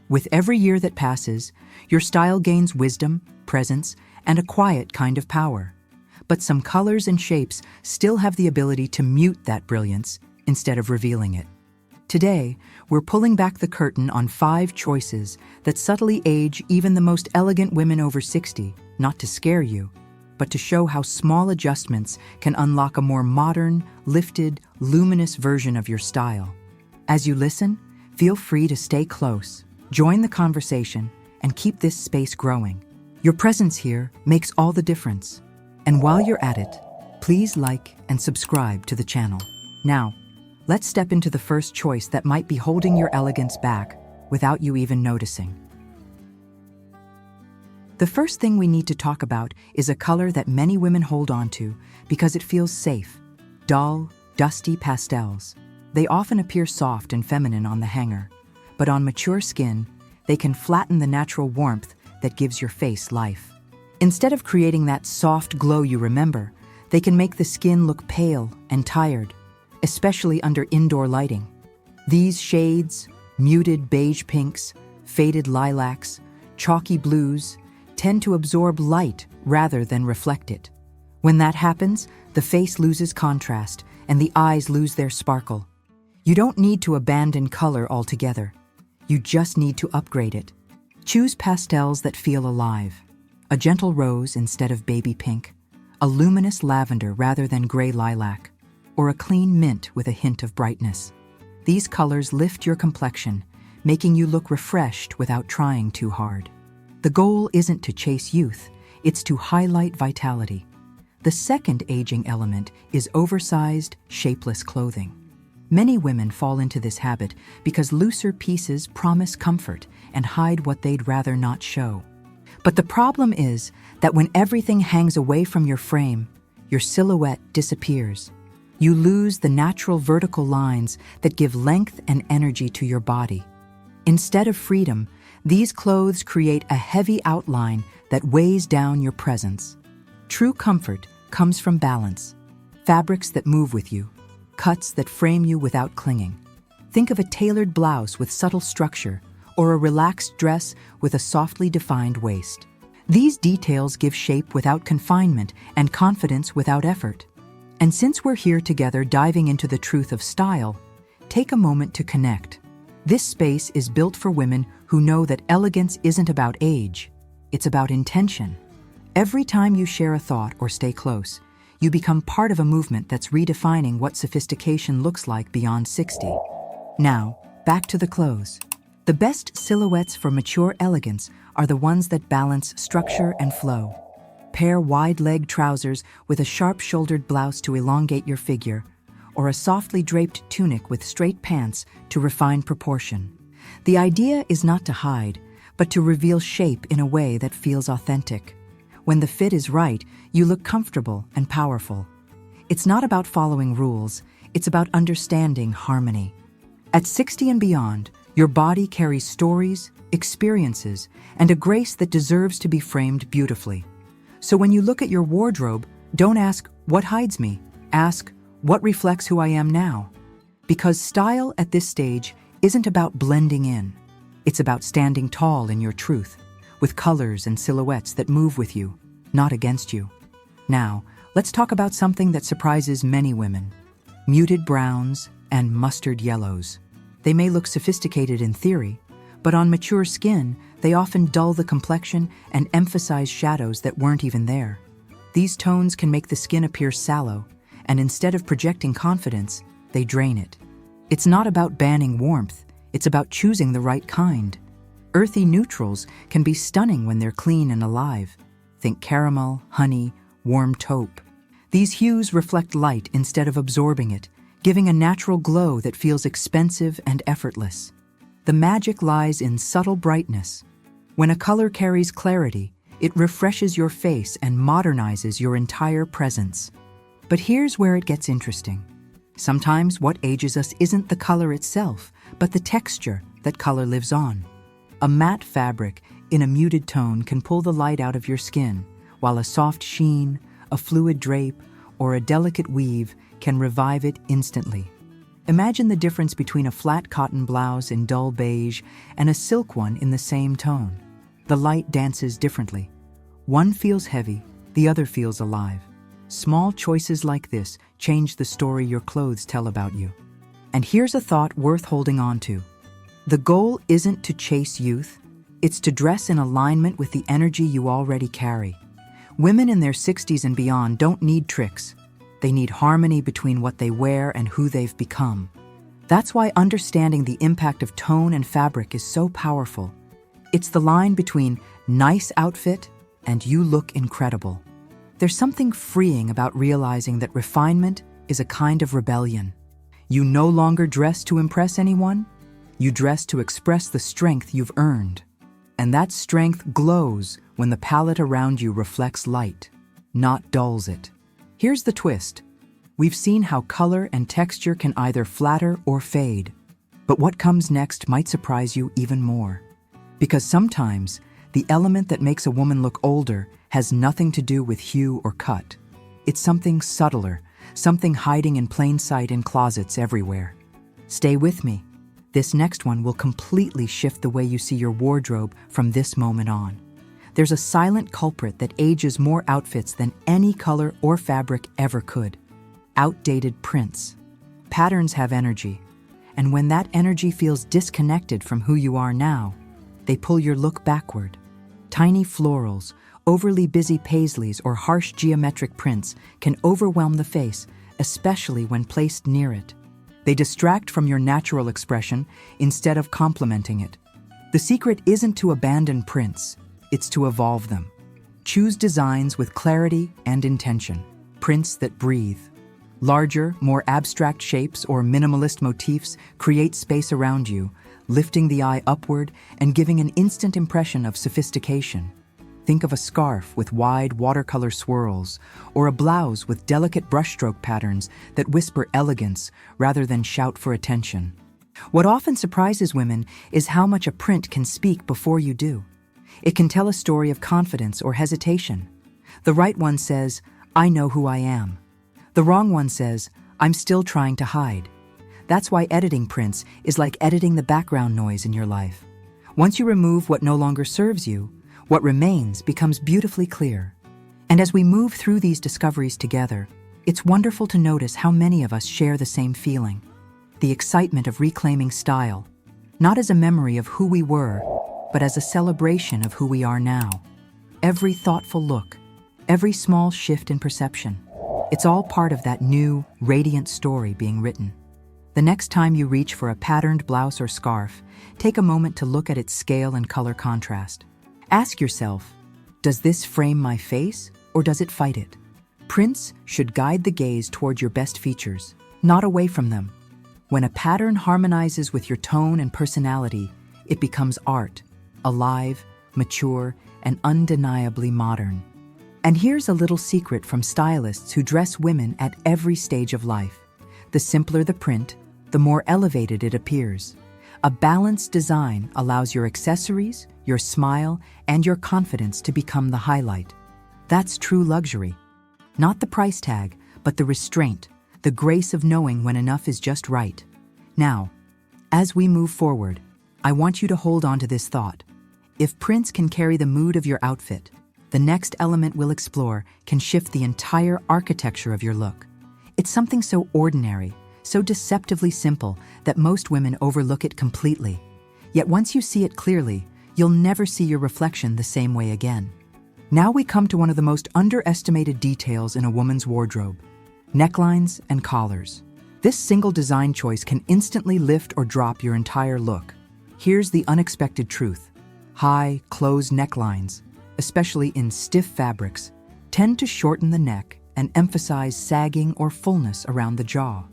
With every year that passes, your style gains wisdom, presence, and a quiet kind of power. But some colors and shapes still have the ability to mute that brilliance instead of revealing it. Today, we're pulling back the curtain on 5 choices that subtly age even the most elegant women over 60, not to scare you, but to show how small adjustments can unlock a more modern, lifted, luminous version of your style. As you listen, feel free to stay close, join the conversation, and keep this space growing. Your presence here makes all the difference. And while you're at it, please like and subscribe to the channel. Now, let's step into the first choice that might be holding your elegance back without you even noticing. The first thing we need to talk about is a color that many women hold on to because it feels safe: dull, dusty pastels. They often appear soft and feminine on the hanger, but on mature skin, they can flatten the natural warmth that gives your face life. Instead of creating that soft glow you remember, they can make the skin look pale and tired, especially under indoor lighting. These shades, muted beige pinks, faded lilacs, chalky blues, tend to absorb light rather than reflect it. When that happens, the face loses contrast and the eyes lose their sparkle. You don't need to abandon color altogether. You just need to upgrade it. Choose pastels that feel alive. A gentle rose instead of baby pink, a luminous lavender rather than gray lilac, or a clean mint with a hint of brightness. These colors lift your complexion, making you look refreshed without trying too hard. The goal isn't to chase youth, it's to highlight vitality. The second aging element is oversized, shapeless clothing. Many women fall into this habit because looser pieces promise comfort and hide what they'd rather not show. But the problem is that when everything hangs away from your frame, your silhouette disappears. You lose the natural vertical lines that give length and energy to your body. Instead of freedom, these clothes create a heavy outline that weighs down your presence. True comfort comes from balance, fabrics that move with you, cuts that frame you without clinging. Think of a tailored blouse with subtle structure or a relaxed dress with a softly defined waist. These details give shape without confinement and confidence without effort. And since we're here together diving into the truth of style, take a moment to connect. This space is built for women who know that elegance isn't about age, it's about intention. Every time you share a thought or stay close, you become part of a movement that's redefining what sophistication looks like beyond 60. Now, back to the clothes. The best silhouettes for mature elegance are the ones that balance structure and flow. Pair wide-leg trousers with a sharp-shouldered blouse to elongate your figure, or a softly draped tunic with straight pants to refine proportion. The idea is not to hide, but to reveal shape in a way that feels authentic. When the fit is right, you look comfortable and powerful. It's not about following rules, it's about understanding harmony. At 60 and beyond, your body carries stories, experiences, and a grace that deserves to be framed beautifully. So when you look at your wardrobe, don't ask, "What hides me?" Ask, "What reflects who I am now?" Because style at this stage isn't about blending in. It's about standing tall in your truth, with colors and silhouettes that move with you, not against you. Now, let's talk about something that surprises many women: muted browns and mustard yellows. They may look sophisticated in theory, but on mature skin, they often dull the complexion and emphasize shadows that weren't even there. These tones can make the skin appear sallow, and instead of projecting confidence, they drain it. It's not about banning warmth, it's about choosing the right kind. Earthy neutrals can be stunning when they're clean and alive. Think caramel, honey, warm taupe. These hues reflect light instead of absorbing it, giving a natural glow that feels expensive and effortless. The magic lies in subtle brightness. When a color carries clarity, it refreshes your face and modernizes your entire presence. But here's where it gets interesting. Sometimes what ages us isn't the color itself, but the texture that color lives on. A matte fabric in a muted tone can pull the light out of your skin, while a soft sheen, a fluid drape, or a delicate weave can revive it instantly. Imagine the difference between a flat cotton blouse in dull beige and a silk one in the same tone. The light dances differently. One feels heavy, the other feels alive. Small choices like this change the story your clothes tell about you. And here's a thought worth holding on to. The goal isn't to chase youth, it's to dress in alignment with the energy you already carry. Women in their 60s and beyond don't need tricks. They need harmony between what they wear and who they've become. That's why understanding the impact of tone and fabric is so powerful. It's the line between nice outfit and you look incredible. There's something freeing about realizing that refinement is a kind of rebellion. You no longer dress to impress anyone, you dress to express the strength you've earned. And that strength glows when the palette around you reflects light, not dulls it. Here's the twist. We've seen how color and texture can either flatter or fade. But what comes next might surprise you even more. Because sometimes, the element that makes a woman look older has nothing to do with hue or cut. It's something subtler, something hiding in plain sight in closets everywhere. Stay with me. This next one will completely shift the way you see your wardrobe from this moment on. There's a silent culprit that ages more outfits than any color or fabric ever could. Outdated prints. Patterns have energy, and when that energy feels disconnected from who you are now, they pull your look backward. Tiny florals, overly busy paisleys, or harsh geometric prints can overwhelm the face, especially when placed near it. They distract from your natural expression instead of complementing it. The secret isn't to abandon prints, it's to evolve them. Choose designs with clarity and intention, prints that breathe. Larger, more abstract shapes or minimalist motifs create space around you, lifting the eye upward and giving an instant impression of sophistication. Think of a scarf with wide watercolor swirls, or a blouse with delicate brushstroke patterns that whisper elegance rather than shout for attention. What often surprises women is how much a print can speak before you do. It can tell a story of confidence or hesitation. The right one says, "I know who I am." The wrong one says, "I'm still trying to hide." That's why editing prints is like editing the background noise in your life. Once you remove what no longer serves you, what remains becomes beautifully clear. And as we move through these discoveries together, it's wonderful to notice how many of us share the same feeling. The excitement of reclaiming style, not as a memory of who we were, but as a celebration of who we are now. Every thoughtful look, every small shift in perception, it's all part of that new, radiant story being written. The next time you reach for a patterned blouse or scarf, take a moment to look at its scale and color contrast. Ask yourself, does this frame my face or does it fight it? Prints should guide the gaze toward your best features, not away from them. When a pattern harmonizes with your tone and personality, it becomes art, alive, mature, and undeniably modern. And here's a little secret from stylists who dress women at every stage of life. The simpler the print, the more elevated it appears. A balanced design allows your accessories, your smile, and your confidence to become the highlight. That's true luxury. Not the price tag, but the restraint, the grace of knowing when enough is just right. Now, as we move forward, I want you to hold on to this thought. If prints can carry the mood of your outfit, the next element we'll explore can shift the entire architecture of your look. It's something so ordinary, so deceptively simple that most women overlook it completely. Yet once you see it clearly, you'll never see your reflection the same way again. Now we come to one of the most underestimated details in a woman's wardrobe: necklines and collars. This single design choice can instantly lift or drop your entire look. Here's the unexpected truth. High, closed necklines, especially in stiff fabrics, tend to shorten the neck and emphasize sagging or fullness around the jaw.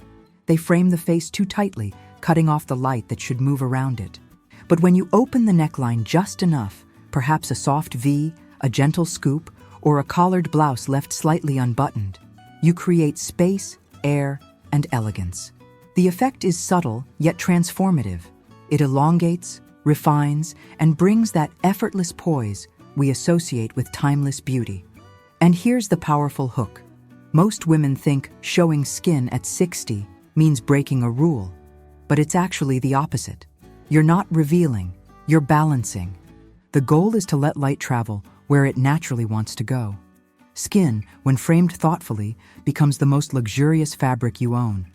They frame the face too tightly, cutting off the light that should move around it. But when you open the neckline just enough, perhaps a soft V, a gentle scoop, or a collared blouse left slightly unbuttoned, you create space, air, and elegance. The effect is subtle yet transformative. It elongates, refines, and brings that effortless poise we associate with timeless beauty. And here's the powerful hook. Most women think showing skin at 60 means breaking a rule, but it's actually the opposite. You're not revealing, you're balancing. The goal is to let light travel where it naturally wants to go. Skin, when framed thoughtfully, becomes the most luxurious fabric you own.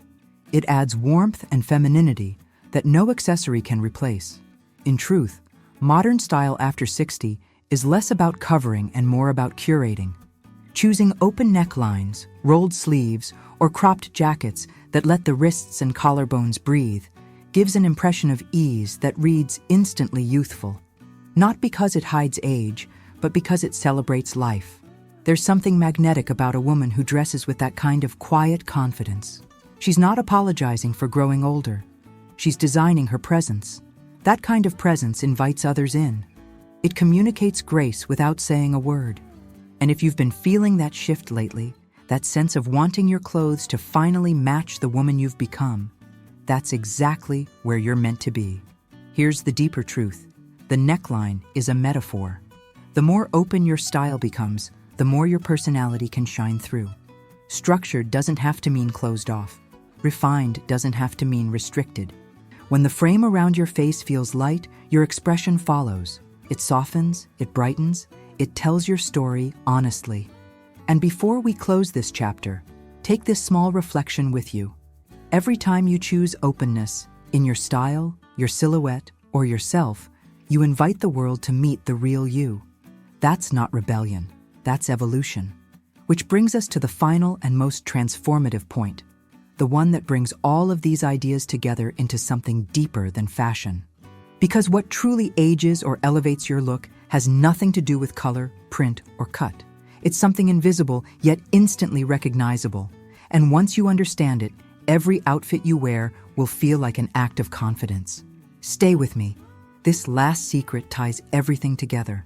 It adds warmth and femininity that no accessory can replace. In truth, modern style after 60 is less about covering and more about curating. Choosing open necklines, rolled sleeves, or cropped jackets that let the wrists and collarbones breathe gives an impression of ease that reads instantly youthful. Not because it hides age, but because it celebrates life. There's something magnetic about a woman who dresses with that kind of quiet confidence. She's not apologizing for growing older. She's designing her presence. That kind of presence invites others in. It communicates grace without saying a word. And if you've been feeling that shift lately, that sense of wanting your clothes to finally match the woman you've become, that's exactly where you're meant to be. Here's the deeper truth. The neckline is a metaphor. The more open your style becomes, the more your personality can shine through. Structured doesn't have to mean closed off. Refined doesn't have to mean restricted. When the frame around your face feels light, your expression follows. It softens, it brightens, it tells your story honestly. And before we close this chapter, take this small reflection with you. Every time you choose openness, in your style, your silhouette, or yourself, you invite the world to meet the real you. That's not rebellion, that's evolution. Which brings us to the final and most transformative point, the one that brings all of these ideas together into something deeper than fashion. Because what truly ages or elevates your look has nothing to do with color, print, or cut. It's something invisible, yet instantly recognizable. And once you understand it, every outfit you wear will feel like an act of confidence. Stay with me. This last secret ties everything together.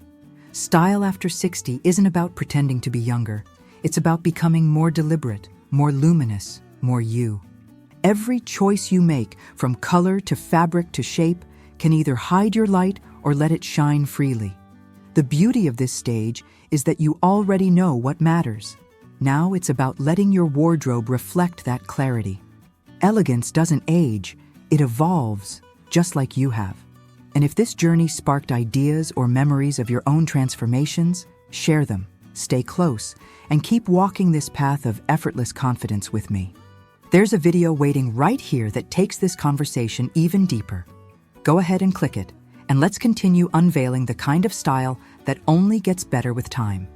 Style after 60 isn't about pretending to be younger. It's about becoming more deliberate, more luminous, more you. Every choice you make, from color to fabric to shape, can either hide your light or let it shine freely. The beauty of this stage is that you already know what matters. Now it's about letting your wardrobe reflect that clarity. Elegance doesn't age, it evolves, just like you have. And if this journey sparked ideas or memories of your own transformations, share them, stay close, and keep walking this path of effortless confidence with me. There's a video waiting right here that takes this conversation even deeper. Go ahead and click it, and let's continue unveiling the kind of style that only gets better with time.